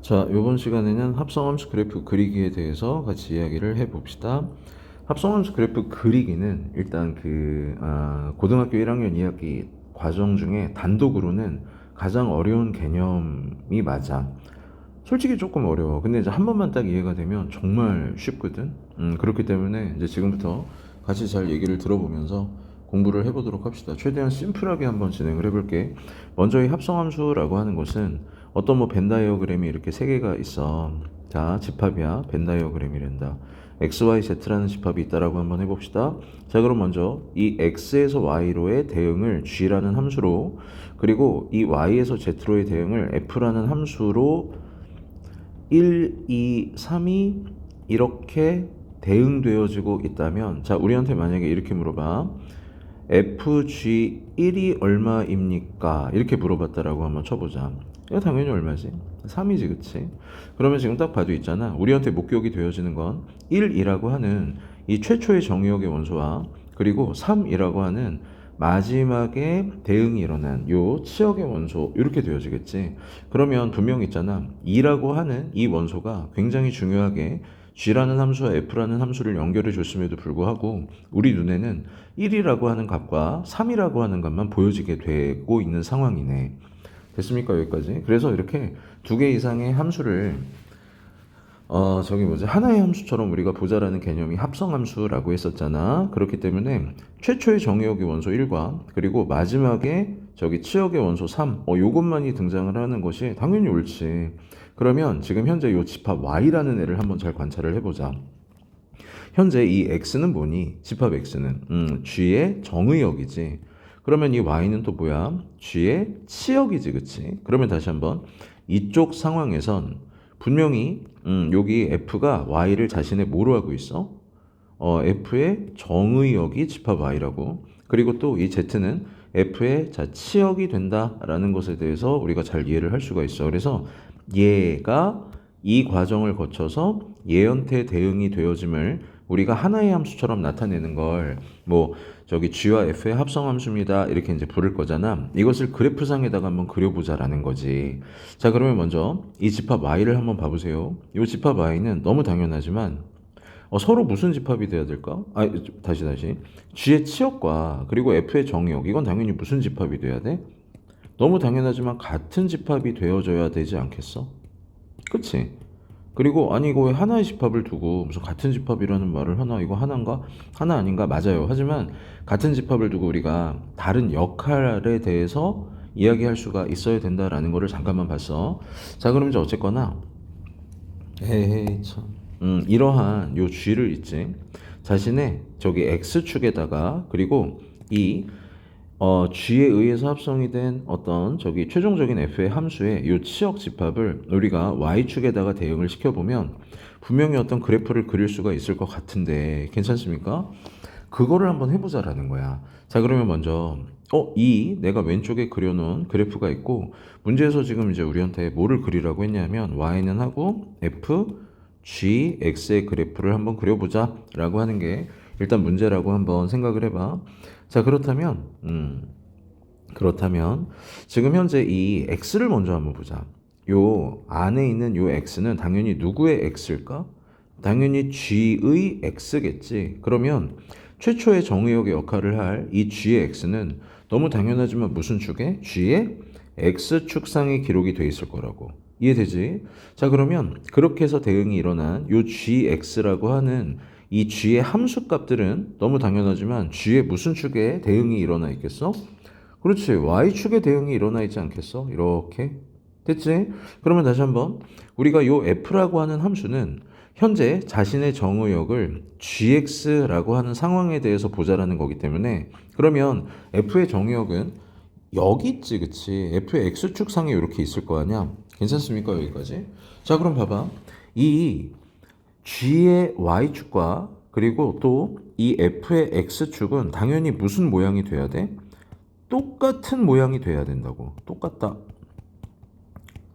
자, 이번 시간에는 합성함수 그래프 그리기에 대해서 같이 이야기를 해봅시다. 합성함수 그래프 그리기는 일단 고등학교 1학년 2학기 과정 중에 단독으로는 가장 어려운 개념이 맞아. 솔직히 조금 어려워. 근데 이제 한 번만 딱 이해가 되면 정말 쉽거든. 그렇기 때문에 이제 지금부터 같이 잘 얘기를 들어보면서 공부를 해보도록 합시다. 최대한 심플하게 한번 진행을 해볼게. 먼저 이 합성함수라고 하는 것은 어떤 뭐 벤 다이어그램이 이렇게 세 개가 있어. 자, 집합이야. 벤 다이어그램이란다. x, y, z라는 집합이 있다라고 한번 해봅시다. 자, 그럼 먼저 이 x에서 y로의 대응을 g라는 함수로, 그리고 이 y에서 z로의 대응을 f라는 함수로 1, 2, 3이 이렇게 대응되어지고 있다면, 자, 우리한테 만약에 이렇게 물어봐. FG1이 얼마입니까? 이렇게 물어봤다라고 한번 쳐보자. 이거 당연히 얼마지? 3이지, 그치? 그러면 지금 딱 봐도 있잖아. 우리한테 목격이 되어지는 건 1이라고 하는 이 최초의 정의역의 원소와, 그리고 3이라고 하는 마지막에 대응이 일어난 요 치역의 원소, 이렇게 되어지겠지. 그러면 분명 있잖아. 2라고 하는 이 원소가 굉장히 중요하게 g라는 함수와 f라는 함수를 연결해 줬음에도 불구하고 우리 눈에는 1이라고 하는 값과 3이라고 하는 값만 보여지게 되고 있는 상황이네. 됐습니까? 여기까지. 그래서 이렇게 두 개 이상의 함수를 하나의 함수처럼 우리가 보자라는 개념이 합성함수라고 했었잖아. 그렇기 때문에 최초의 정의역의 원소 1과 그리고 마지막에 치역의 원소 3, 요것만이 등장을 하는 것이 당연히 옳지. 그러면 지금 현재 요 집합 y라는 애를 한번 잘 관찰을 해보자. 현재 이 x는 뭐니? 집합 x는 g의 정의역이지. 그러면 이 y는 또 뭐야? g의 치역이지, 그치? 그러면 다시 한번 이쪽 상황에선 분명히 여기 f가 y를 자신의 뭐로 하고 있어? f의 정의역이 집합 y라고. 그리고 또 이 z는 f의 치역이 된다라는 것에 대해서 우리가 잘 이해를 할 수가 있어. 그래서 얘가 이 과정을 거쳐서 예언태 대응이 되어짐을 우리가 하나의 함수처럼 나타내는 걸 g와 f의 합성함수입니다. 이렇게 이제 부를 거잖아. 이것을 그래프상에다가 한번 그려보자라는 거지. 자, 그러면 먼저 이 집합 y를 한번 봐보세요. 이 집합 y는 너무 당연하지만 서로 무슨 집합이 돼야 될까? 다시. g의 치역과 그리고 f의 정의역, 이건 당연히 무슨 집합이 돼야 돼? 너무 당연하지만 같은 집합이 되어져야 되지 않겠어? 그치? 그리고 아니 이거 왜 하나의 집합을 두고 무슨 같은 집합이라는 말을 하나? 이거 하나인가? 하나 아닌가? 맞아요. 하지만 같은 집합을 두고 우리가 다른 역할에 대해서 이야기할 수가 있어야 된다라는 거를 잠깐만 봤어. 자, 그럼 이제 어쨌거나 에헤이 참. 이러한 요 g를 있지. 자신의 x축에다가 그리고 이 g에 의해서 합성이 된 어떤 최종적인 f의 함수의 요 치역 집합을 우리가 y축에다가 대응을 시켜보면 분명히 어떤 그래프를 그릴 수가 있을 것 같은데 괜찮습니까? 그거를 한번 해보자라는 거야. 자, 그러면 먼저 내가 왼쪽에 그려놓은 그래프가 있고 문제에서 지금 이제 우리한테 뭐를 그리라고 했냐면 y는 하고 f, g, x의 그래프를 한번 그려보자 라고 하는 게 일단 문제라고 한번 생각을 해봐. 자, 그렇다면 지금 현재 이 x를 먼저 한번 보자. 요 안에 있는 요 x는 당연히 누구의 x일까? 당연히 g의 x겠지. 그러면 최초의 정의역의 역할을 할 이 g의 x는 너무 당연하지만 무슨 축에? g의 x축상에 기록이 돼 있을 거라고. 이해되지? 자, 그러면 그렇게 해서 대응이 일어난 요 gx라고 하는 이 g의 함수값들은 너무 당연하지만 g의 무슨 축에 대응이 일어나 있겠어? 그렇지. y축에 대응이 일어나 있지 않겠어? 이렇게. 됐지? 그러면 다시 한번 우리가 요 f라고 하는 함수는 현재 자신의 정의역을 gx라고 하는 상황에 대해서 보자라는 거기 때문에 그러면 f의 정의역은 여기 있지, 그치? f의 x축상에 이렇게 있을 거 아니야? 괜찮습니까? 여기까지? 자, 그럼 봐봐. 이 g의 y축과 그리고 또 이 f의 x축은 당연히 무슨 모양이 돼야 돼? 똑같은 모양이 돼야 된다고. 똑같다.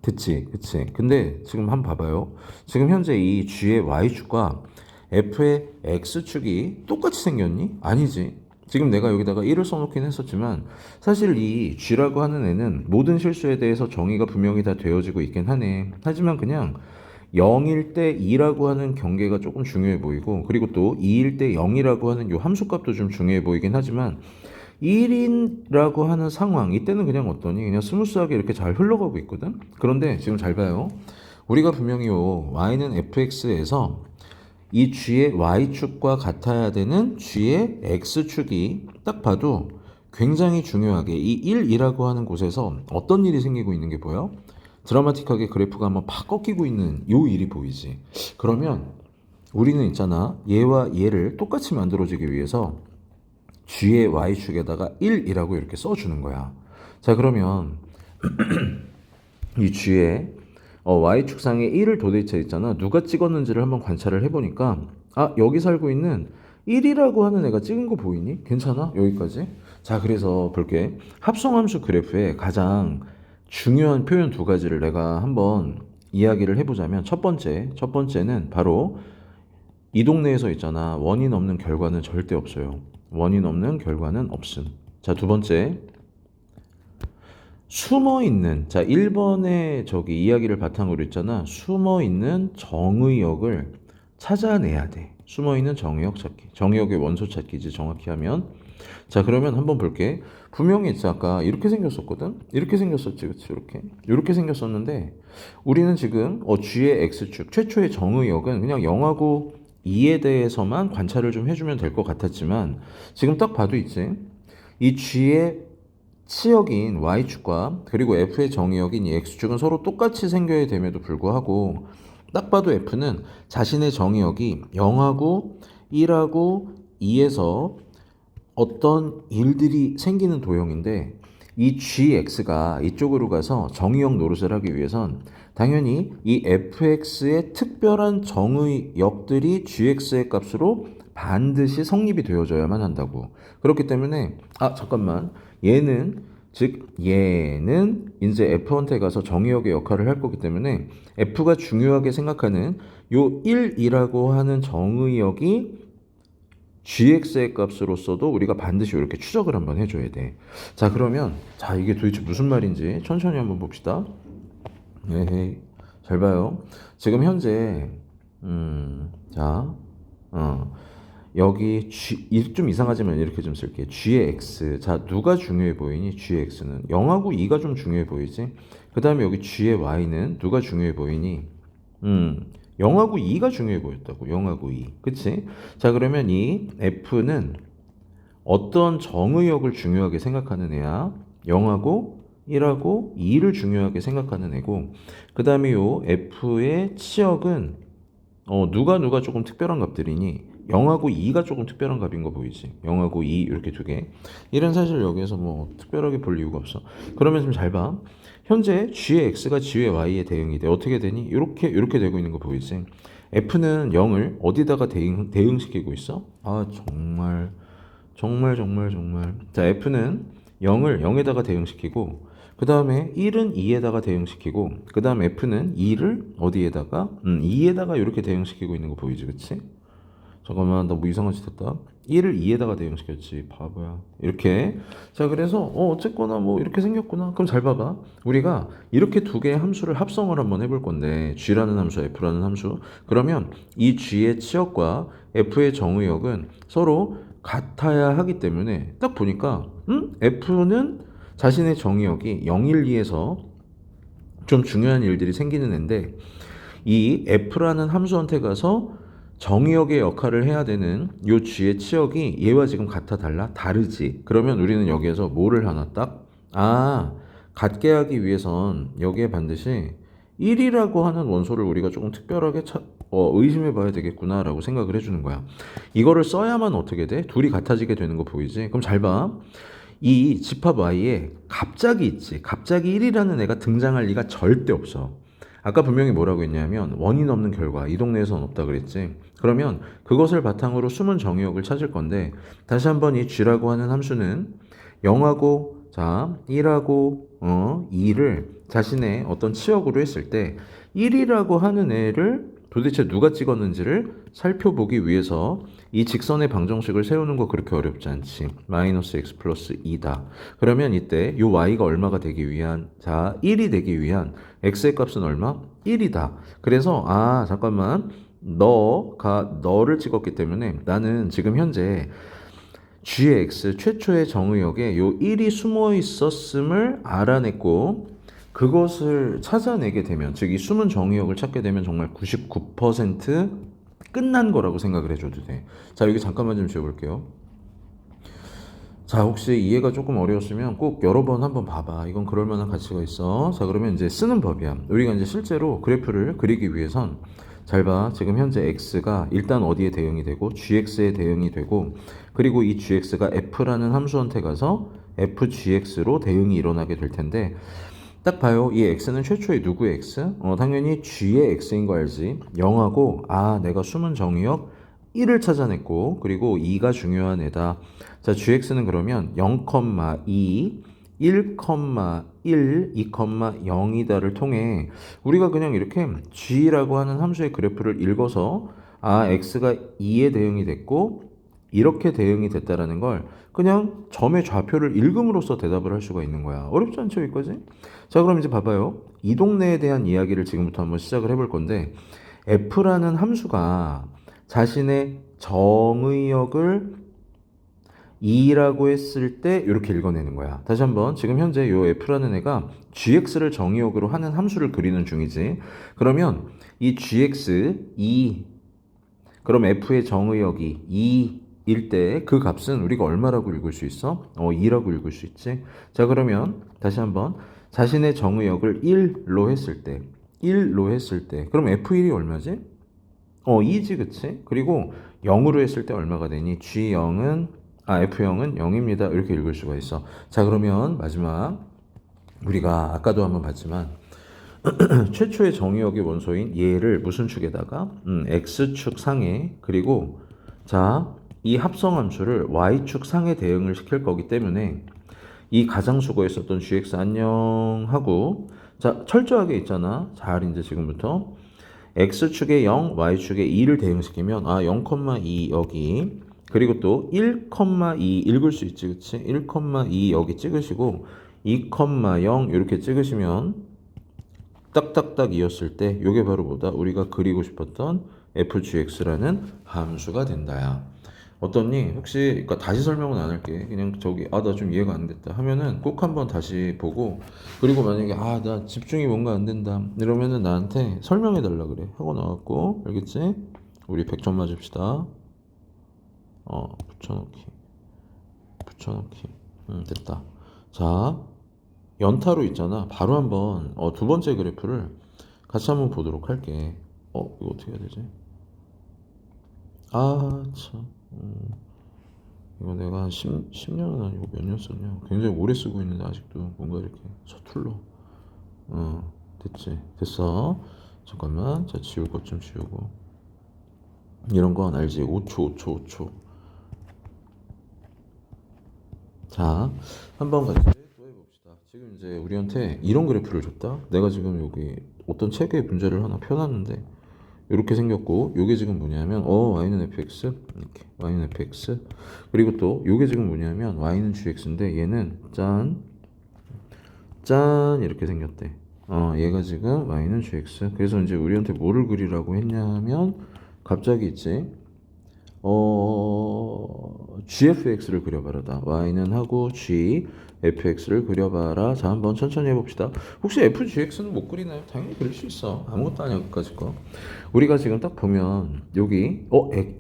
됐지, 그치? 근데 지금 한번 봐봐요. 지금 현재 이 g의 y축과 f의 x축이 똑같이 생겼니? 아니지. 지금 내가 여기다가 1을 써놓긴 했었지만 사실 이 G라고 하는 애는 모든 실수에 대해서 정의가 분명히 다 되어지고 있긴 하네. 하지만 그냥 0일 때 2라고 하는 경계가 조금 중요해 보이고, 그리고 또 2일 때 0이라고 하는 요 함수값도 좀 중요해 보이긴 하지만 1인라고 하는 상황 이때는 그냥 어떠니? 그냥 스무스하게 이렇게 잘 흘러가고 있거든. 그런데 지금 잘 봐요. 우리가 분명히 요 y는 fx에서 이 g의 y축과 같아야 되는 g의 x축이 딱 봐도 굉장히 중요하게 이 1이라고 하는 곳에서 어떤 일이 생기고 있는 게 보여? 드라마틱하게 그래프가 한번 팍 꺾이고 있는 요 일이 보이지. 그러면 우리는 있잖아, 얘와 얘를 똑같이 만들어주기 위해서 g의 y축에다가 1이라고 이렇게 써주는 거야. 자, 그러면 이 g의 y축상에 1을 도대체 있잖아. 누가 찍었는지를 한번 관찰을 해보니까, 아, 여기 살고 있는 1이라고 하는 애가 찍은 거 보이니? 괜찮아? 여기까지? 자, 그래서 볼게. 합성함수 그래프에 가장 중요한 표현 두 가지를 내가 한번 이야기를 해보자면, 첫 번째는 바로 이 동네에서 있잖아. 원인 없는 결과는 절대 없어요. 원인 없는 결과는 없음. 자, 두 번째. 숨어 있는, 자, 1번의 저기 이야기를 바탕으로 있잖아. 숨어 있는 정의역을 찾아내야 돼. 숨어 있는 정의역 찾기. 정의역의 원소 찾기지, 정확히 하면. 자, 그러면 한번 볼게. 분명히 있지, 아까 이렇게 생겼었거든? 이렇게 생겼었지, 그치? 이렇게 생겼었는데, 우리는 지금 G의 X축, 최초의 정의역은 그냥 0하고 2에 대해서만 관찰을 좀 해주면 될 것 같았지만, 지금 딱 봐도 있지? 이 G의 치역인 y축과 그리고 f의 정의역인 이 x축은 서로 똑같이 생겨야 됨에도 불구하고 딱 봐도 f는 자신의 정의역이 0하고 1하고 2에서 어떤 일들이 생기는 도형인데, 이 gx가 이쪽으로 가서 정의역 노릇을 하기 위해선 당연히 이 fx의 특별한 정의역들이 gx의 값으로 반드시 성립이 되어져야만 한다고. 그렇기 때문에 잠깐만, 얘는 이제 F한테 가서 정의역의 역할을 할 거기 때문에 F가 중요하게 생각하는 요 1이라고 하는 정의역이 gx의 값으로서도 우리가 반드시 이렇게 추적을 한번 해줘야 돼. 자, 그러면 자, 이게 도대체 무슨 말인지 천천히 한번 봅시다. 에헤이, 잘 봐요. 지금 현재 자, 여기 좀 이상하지만 이렇게 좀 쓸게요. g의 x. 자, 누가 중요해 보이니? g의 x는 0하고 2가 좀 중요해 보이지? 그 다음에 여기 g의 y는 누가 중요해 보이니? 0하고 2가 중요해 보였다고. 0하고 2. 그치? 자, 그러면 이 f는 어떤 정의역을 중요하게 생각하는 애야? 0하고 1하고 2를 중요하게 생각하는 애고, 그 다음에 요 f의 치역은 누가 조금 특별한 값들이니? 0하고 2가 조금 특별한 값인 거 보이지? 0하고 2 이렇게 두 개. 1은 사실 여기에서 뭐 특별하게 볼 이유가 없어. 그러면 좀 잘 봐. 현재 g의 x가 g의 y에 대응이 돼. 어떻게 되니? 이렇게 되고 있는 거 보이지? f는 0을 어디다가 대응시키고 있어? 아, 정말. 자, f는 0을 0에다가 대응시키고, 그 다음에 1은 2에다가 대응시키고, 그 다음 f는 2를 어디에다가? 2에다가 이렇게 대응시키고 있는 거 보이지, 그치? 잠깐만, 나 뭐 이상한 짓 했다. 1을 2에다가 대응시켰지, 바보야. 이렇게. 자, 그래서 어쨌거나 뭐 이렇게 생겼구나. 그럼 잘 봐봐. 우리가 이렇게 두 개의 함수를 합성을 한번 해볼 건데, g라는 함수, f라는 함수. 그러면 이 g의 치역과 f의 정의역은 서로 같아야 하기 때문에 딱 보니까 f는 자신의 정의역이 0, 1, 2에서 좀 중요한 일들이 생기는 앤데, 이 f라는 함수한테 가서 정의역의 역할을 해야 되는 요 g의 치역이 얘와 지금 같아 달라? 다르지. 그러면 우리는 여기에서 뭐를 하나 딱? 같게 하기 위해선 여기에 반드시 1이라고 하는 원소를 우리가 조금 특별하게 의심해 봐야 되겠구나 라고 생각을 해주는 거야. 이거를 써야만 어떻게 돼? 둘이 같아지게 되는 거 보이지? 그럼 잘 봐. 이 집합 y에 갑자기 있지. 갑자기 1이라는 애가 등장할 리가 절대 없어. 아까 분명히 뭐라고 했냐면 원인 없는 결과, 이 동네에선 없다 그랬지. 그러면 그것을 바탕으로 숨은 정의역을 찾을 건데, 다시 한번 이 g라고 하는 함수는 0하고 1하고 2를 자신의 어떤 치역으로 했을 때 1이라고 하는 애를 도대체 누가 찍었는지를 살펴보기 위해서 이 직선의 방정식을 세우는 거 그렇게 어렵지 않지. 마이너스 x 플러스 2다. 그러면 이때 요 y가 얼마가 되기 위한, 자 1이 되기 위한 x의 값은 얼마? 1이다. 그래서 잠깐만, 너를 찍었기 때문에 나는 지금 현재 gx 최초의 정의역에 요 1이 숨어 있었음을 알아냈고, 그것을 찾아내게 되면, 즉 이 숨은 정의역을 찾게 되면 정말 99% 끝난 거라고 생각을 해줘도 돼. 자, 여기 잠깐만 좀 지워볼게요. 자, 혹시 이해가 조금 어려웠으면 꼭 여러 번 한번 봐봐. 이건 그럴 만한 가치가 있어. 자, 그러면 이제 쓰는 법이야. 우리가 이제 실제로 그래프를 그리기 위해선, 잘 봐. 지금 현재 x가 일단 어디에 대응이 되고 gx에 대응이 되고, 그리고 이 gx가 f라는 함수한테 가서 fgx로 대응이 일어나게 될 텐데, 딱 봐요. 이 x는 최초의 누구의 x? 당연히 g의 x인 거 알지? 0하고 내가 숨은 정의역 1을 찾아냈고, 그리고 2가 중요한 애다. 자, gx는 그러면 0,2, 1,1, 2,0이다를 통해 우리가 그냥 이렇게 g라고 하는 함수의 그래프를 읽어서 x가 2에 대응이 됐고 이렇게 대응이 됐다라는 걸 그냥 점의 좌표를 읽음으로써 대답을 할 수가 있는 거야. 어렵지 않죠, 여기까지? 자, 그럼 이제 봐봐요. 이 동네에 대한 이야기를 지금부터 한번 시작을 해볼 건데, f라는 함수가 자신의 정의역을 2라고 했을 때 이렇게 읽어내는 거야. 다시 한번, 지금 현재 요 f라는 애가 gx를 정의역으로 하는 함수를 그리는 중이지. 그러면 이 gx 2, 그럼 f의 정의역이 2일 때 그 값은 우리가 얼마라고 읽을 수 있어? 2라고 읽을 수 있지. 자, 그러면 다시 한번, 자신의 정의역을 1로 했을 때, 그럼 f1이 얼마지? 2지, 그치? 그리고 0으로 했을 때 얼마가 되니? f0은 0입니다. 이렇게 읽을 수가 있어. 자, 그러면 마지막, 우리가 아까도 한번 봤지만 최초의 정의역의 원소인 얘를 무슨 축에다가 x축 상에, 그리고 자, 이 합성함수를 y축 상에 대응을 시킬 거기 때문에 이 가장수거에 있었던 gx 안녕 하고, 자, 철저하게 있잖아. 잘 이제 지금부터 x축에 0, y축에 2를 대응시키면 0,2 여기, 그리고 또 1,2 읽을 수 있지, 그치? 1,2 여기 찍으시고 2,0 이렇게 찍으시면 딱딱딱 이었을 때 요게 바로 뭐다? 우리가 그리고 싶었던 fgx라는 함수가 된다야. 어떻니? 혹시, 그러니까 다시 설명은 안 할게. 그냥 저기 나 좀 이해가 안 됐다 하면은 꼭 한번 다시 보고, 그리고 만약에 나 집중이 뭔가 안 된다 이러면은 나한테 설명해 달라 그래. 하고 나왔고, 알겠지? 우리 100점 맞읍시다. 붙여넣기. 됐다. 자, 연타로 있잖아. 바로 한번 두 번째 그래프를 같이 한번 보도록 할게. 이거 어떻게 해야 되지? 참. 이거 내가 한 10년은 아니고 몇 년 썼냐. 굉장히 오래 쓰고 있는데 아직도 뭔가 이렇게 서툴러. 됐지. 됐어. 잠깐만. 자, 지울 것 좀 지우고. 이런 건 알지. 5초. 자, 한번 같이 또 해봅시다. 지금 이제 우리한테 이런 그래프를 줬다. 내가 지금 여기 어떤 책의 문제를 하나 펴놨는데 이렇게 생겼고, 요게 지금 뭐냐면 y는 fx, 이렇게 y는 fx, 그리고 또 요게 지금 뭐냐면 y는 gx인데 얘는 짠 이렇게 생겼대. 얘가 지금 y는 gx. 그래서 이제 우리한테 뭐를 그리라고 했냐면 갑자기 있지. gfx를 그려봐라. y는 하고 g fx를 그려봐라. 자, 한번 천천히 해봅시다. 혹시 fgx는 못 그리나요? 당연히 그릴 수 있어. 아무것도 아니야, 그까짓 거. 우리가 지금 딱 보면 여기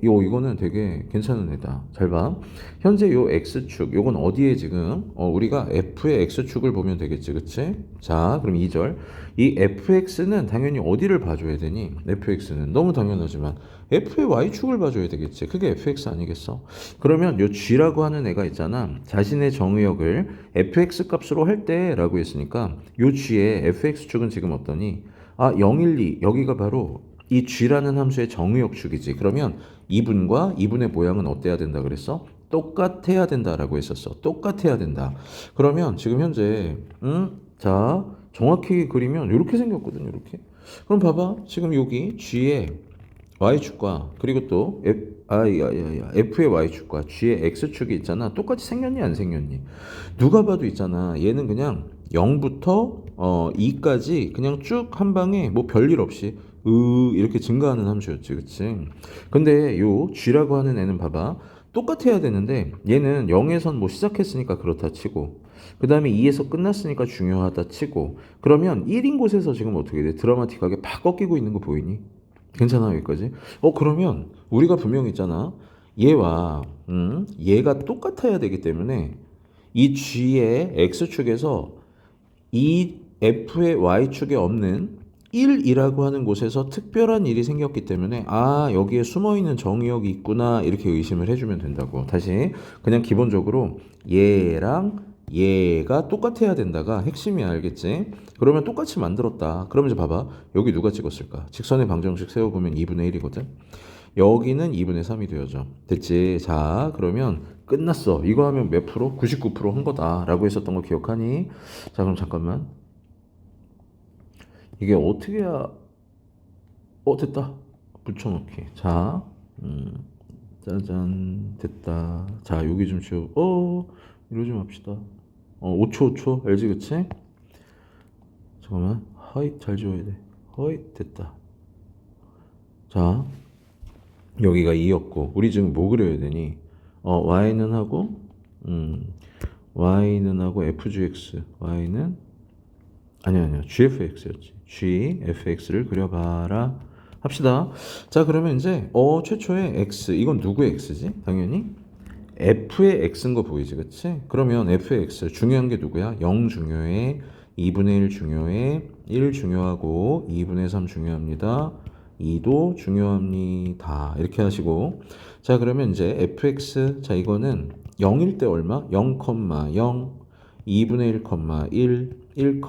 이거는 되게 괜찮은 애다. 잘 봐. 현재 요 x축, 요건 어디에 지금 우리가 f의 x축을 보면 되겠지, 그치? 자, 그럼 2절. 이 fx는 당연히 어디를 봐줘야 되니? fx는 너무 당연하지만 f의 y축을 봐줘야 되겠지. 그게 fx 아니겠어? 그러면 요 g라고 하는 애가 있잖아. 자신의 정의역을 fx 값으로 할 때라고 했으니까 요 g의 fx축은 지금 어떠니? 012 여기가 바로 이 g라는 함수의 정의역축이지. 그러면 2분과 2분의 모양은 어때야 된다 그랬어? 똑같아야 된다라고 했었어. 똑같아야 된다. 그러면 지금 현재 자, 정확히 그리면 이렇게 생겼거든요. 이렇게. 그럼 봐봐. 지금 여기 G의 Y축과 그리고 또 F의 Y축과 G의 X축이 있잖아. 똑같이 생겼니 안 생겼니? 누가 봐도 있잖아. 얘는 그냥 0부터 2까지 그냥 쭉 한 방에 뭐 별일 없이 이렇게 증가하는 함수였지. 그치? 근데 요 G라고 하는 애는 봐봐. 똑같아야 되는데 얘는 0에선 뭐 시작했으니까 그렇다 치고 그 다음에 2에서 끝났으니까 중요하다 치고 그러면 1인 곳에서 지금 어떻게 돼? 드라마틱하게 팍 꺾이고 있는 거 보이니? 괜찮아 여기까지? 그러면 우리가 분명히 있잖아. 얘와 얘가 똑같아야 되기 때문에 이 G의 X축에서 이 F의 Y축에 없는 1이라고 하는 곳에서 특별한 일이 생겼기 때문에 여기에 숨어있는 정의역이 있구나 이렇게 의심을 해주면 된다고. 다시 그냥 기본적으로 얘랑 얘가 똑같아야 된다가 핵심이야. 알겠지? 그러면 똑같이 만들었다. 그러면 이제 봐봐. 여기 누가 찍었을까? 직선의 방정식 세워보면 2분의 1이거든. 여기는 2분의 3이 되어져. 됐지? 자, 그러면 끝났어. 이거 하면 몇 프로? 99%한 거다. 라고 했었던 거 기억하니? 자, 그럼 잠깐만. 이게 어떻게 해야, 됐다. 붙여넣기. 자, 짜잔. 됐다. 자, 여기 좀 지워. 이러지 맙시다. 5초, 5초. 알지, 그치? 잠깐만. 허이, 잘 지워야 돼. 허이, 됐다. 자, 여기가 2였고, 우리 지금 뭐 그려야 되니? y는 하고, y는 하고 fgx, y는, 아니야, gfx였지. gfx를 그려봐라. 합시다. 자, 그러면 이제, 최초의 x, 이건 누구의 x지? 당연히 f의 x인 거 보이지, 그치? 그러면 f의 x, 중요한 게 누구야? 0 중요해, 2분의 1 중요해, 1 중요하고, 2분의 3 중요합니다. 2도 중요합니다. 이렇게 하시고, 자, 그러면 이제 fx, 자, 이거는 0일 때 얼마? 0, 0, 2분의 1, 1, 1,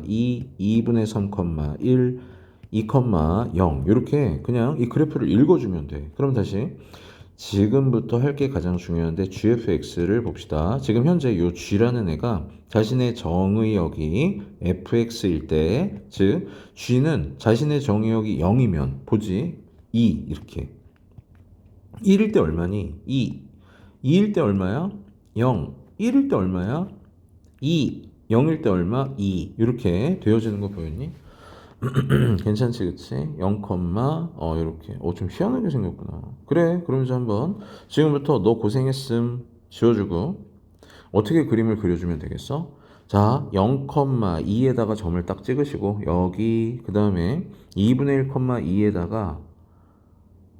2, 2분의 3, 1, 2, 0 이렇게 그냥 이 그래프를 읽어주면 돼. 그럼 다시 지금부터 할 게 가장 중요한데 gfx를 봅시다. 지금 현재 이 g라는 애가 자신의 정의역이 fx일 때, 즉 g는 자신의 정의역이 0이면 보지 2 이렇게 1일 때 얼마니? 2 2일 때 얼마야? 0 1일 때 얼마야? 2 0일 때 얼마? 2 이렇게 되어지는 거 보였니? 괜찮지, 그치? 0, 이렇게. 좀 희한하게 생겼구나. 그래, 그러면서 한번, 지금부터 너 고생했음 지워주고, 어떻게 그림을 그려주면 되겠어? 자, 0,2에다가 점을 딱 찍으시고, 여기, 그 다음에 2분의 1,2에다가,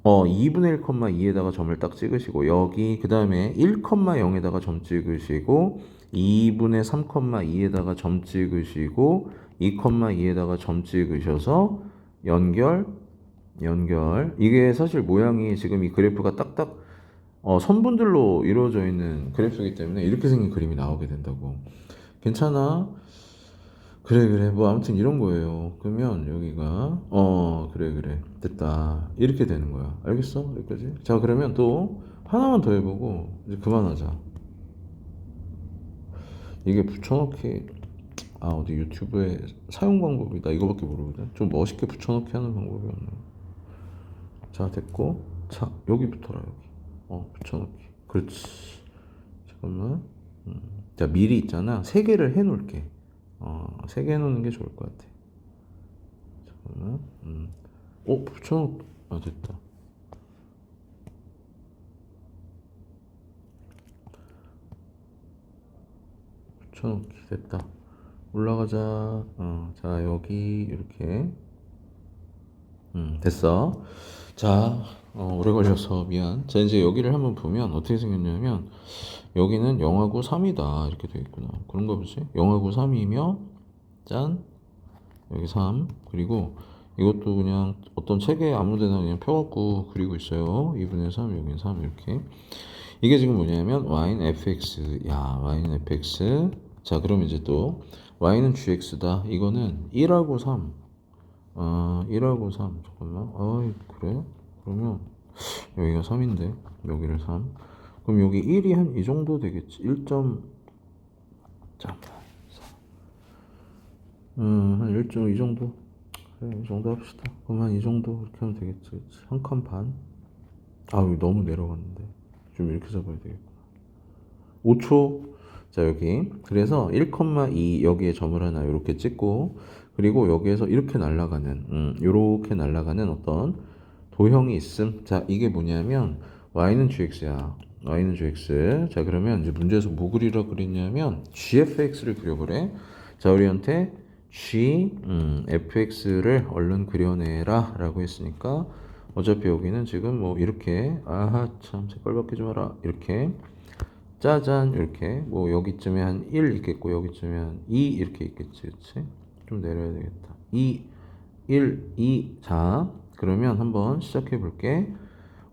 2분의 1,2에다가 점을 딱 찍으시고, 여기, 그 다음에 1,0에다가 점 찍으시고, 2분의 3,2에다가 점 찍으시고, 2,2에다가 점 찍으셔서 연결. 이게 사실 모양이 지금 이 그래프가 딱딱 선분들로 이루어져 있는 그래프이기 때문에 이렇게 생긴 그림이 나오게 된다고. 괜찮아? 그래. 뭐 아무튼 이런 거예요. 그러면 여기가 그래. 됐다. 이렇게 되는 거야. 알겠어? 여기까지. 자, 그러면 또 하나만 더 해보고 이제 그만하자. 이게 붙여넣기 어디 유튜브에 사용 방법이 나 이거밖에 모르거든. 좀 멋있게 붙여넣기 하는 방법이 없나? 자, 됐고. 자, 여기 붙어라 여기. 붙여넣기. 그렇지. 잠깐만. 자, 미리 있잖아. 3개를 해놓을게. 3개 해놓는 게 좋을 것 같아. 잠깐만. 붙여넣. 됐다. 붙여넣기 됐다. 올라가자. 자, 여기 이렇게 됐어. 자, 오래 걸려서 미안. 자, 이제 여기를 한번 보면 어떻게 생겼냐면 여기는 0하고 3이다 이렇게 되어 있구나. 그런 거 보지? 0하고 3이면 짠, 여기 3. 그리고 이것도 그냥 어떤 책에 아무데나 그냥 펴갖고 그리고 있어요. 2분의 3, 여기는 3 이렇게. 이게 지금 뭐냐면 y는 fx, y는 fx. 자, 그럼 이제 또 y는 gx다. 이거는 1하고 3. 1하고 3. 잠깐만. 그래? 그러면 여기가 3인데 여기를 3. 그럼 여기 1이 한 이 정도 되겠지. 1. 잠깐. 한 1.2 정도. 그래, 이 정도 합시다. 그럼 한 이 정도 이렇게 하면 되겠지. 그치? 한 칸 반. 아우, 너무 내려갔는데. 좀 이렇게 잡아야 되겠구나. 5초. 자, 여기. 그래서 1,2 여기에 점을 하나 이렇게 찍고, 그리고 여기에서 이렇게 날아가는, 이렇게 날아가는 어떤 도형이 있음. 자, 이게 뭐냐면, y는 gx야. y는 gx. 자, 그러면 이제 문제에서 뭐 그리라 그랬냐면, gfx를 그려보래. 자, 우리한테 fx를 얼른 그려내라 라고 했으니까, 어차피 여기는 지금 뭐 이렇게, 아하, 참, 색깔 바뀌지 마라. 이렇게. 짜잔 이렇게 뭐 여기쯤에 한 1 있겠고 여기쯤에 한 2 이렇게 있겠지. 그치? 좀 내려야 되겠다. 2 1 2 자 그러면 한번 시작해 볼게.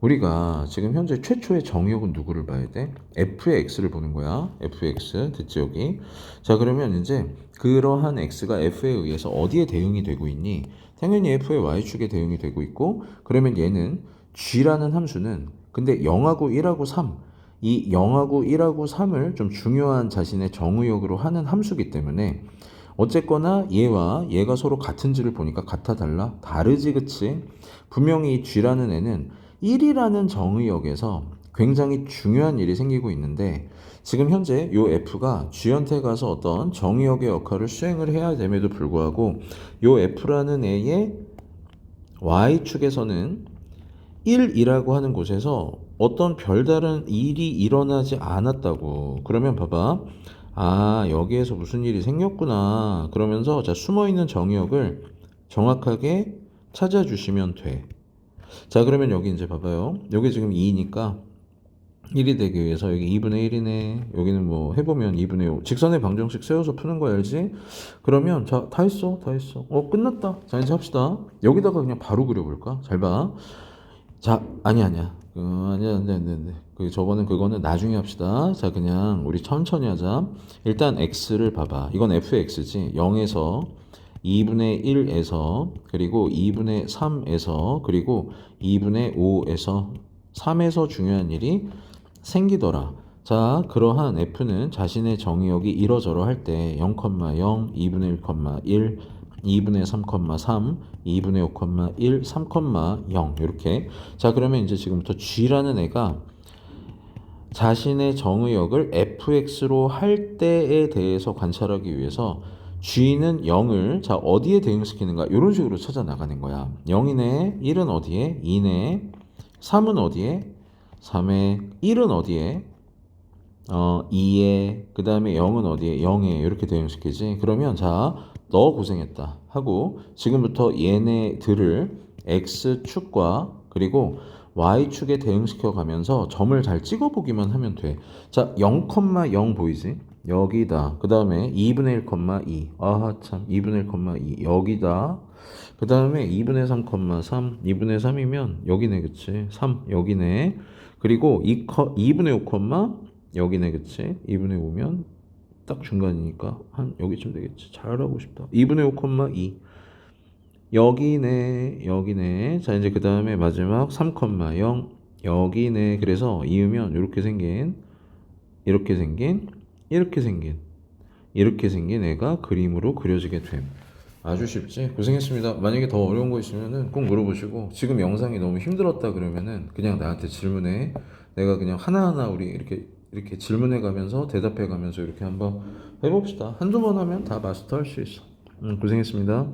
우리가 지금 현재 최초의 정의역은 누구를 봐야 돼? f의 x를 보는 거야. f의 x 됐지 여기. 자 그러면 이제 그러한 x가 f에 의해서 어디에 대응이 되고 있니? 당연히 f의 y축에 대응이 되고 있고, 그러면 얘는 g라는 함수는 근데 0하고 1하고 3, 이 0하고 1하고 3을 좀 중요한 자신의 정의역으로 하는 함수기 때문에 어쨌거나 얘와 얘가 서로 같은지를 보니까 같아 달라? 다르지 그치? 분명히 이 g라는 애는 1이라는 정의역에서 굉장히 중요한 일이 생기고 있는데, 지금 현재 요 f가 g한테 가서 어떤 정의역의 역할을 수행을 해야 됨에도 불구하고 요 f라는 애의 y축에서는 1이라고 하는 곳에서 어떤 별다른 일이 일어나지 않았다고. 그러면 봐봐. 아, 여기에서 무슨 일이 생겼구나. 그러면서 자, 숨어있는 정의역을 정확하게 찾아주시면 돼. 자, 그러면 여기 이제 봐봐요. 여기 지금 2니까 1이 되기 위해서 여기 2분의 1이네. 여기는 뭐 해보면 2분의 5. 직선의 방정식 세워서 푸는 거 알지? 그러면 자, 다 했어. 다 했어. 끝났다. 자, 이제 합시다. 여기다가 그냥 바로 그려볼까? 잘 봐. 자, 아니야. 아니야, 네. 저거는 그거는 나중에 합시다. 자, 그냥 우리 천천히 하자. 일단 x를 봐봐. 이건 fx지. 0에서 2분의 1에서 그리고 2분의 3에서 그리고 2분의 5에서 3에서 중요한 일이 생기더라. 자, 그러한 f는 자신의 정의역이 이러저러 할 때 0,0, 2분의 1,1, 2분의 3,3, 2분의 5,1, 3,0 이렇게. 자, 그러면 이제 지금부터 g라는 애가 자신의 정의역을 fx로 할 때에 대해서 관찰하기 위해서 g는 0을 자 어디에 대응시키는가 이런 식으로 찾아 나가는 거야. 0이네, 1은 어디에, 2네, 3은 어디에, 3에, 1은 어디에, 2에, 그 다음에 0은 어디에, 0에 이렇게 대응시키지. 그러면 자, 너 고생했다 하고 지금부터 얘네들을 x축과 그리고 y축에 대응시켜 가면서 점을 잘 찍어보기만 하면 돼. 자, 0,0 보이지? 여기다. 그 다음에 2분의 1,2. 아하 참, 2분의 1,2. 여기다. 그 다음에 2분의 3,3. 2분의 3이면 여기네, 그치? 3, 여기네. 그리고 2분의 5, 여기네, 그치? 2분의 5면 딱 중간이니까 한 여기쯤 되겠지. 잘하고 싶다. 2분의 5,2. 여기네. 자, 이제 그 다음에 마지막 3,0 여기네. 그래서 이으면 이렇게 생긴, 이렇게 생긴, 이렇게 생긴, 이렇게 생긴 애가 그림으로 그려지게 됨. 아주 쉽지? 고생했습니다. 만약에 더 어려운 거 있으면은 꼭 물어보시고, 지금 영상이 너무 힘들었다 그러면은 그냥 나한테 질문해. 내가 그냥 하나하나 우리 이렇게 질문해 가면서 대답해 가면서 이렇게 한번 해봅시다. 한두 번 하면 다 마스터할 수 있어. 고생했습니다.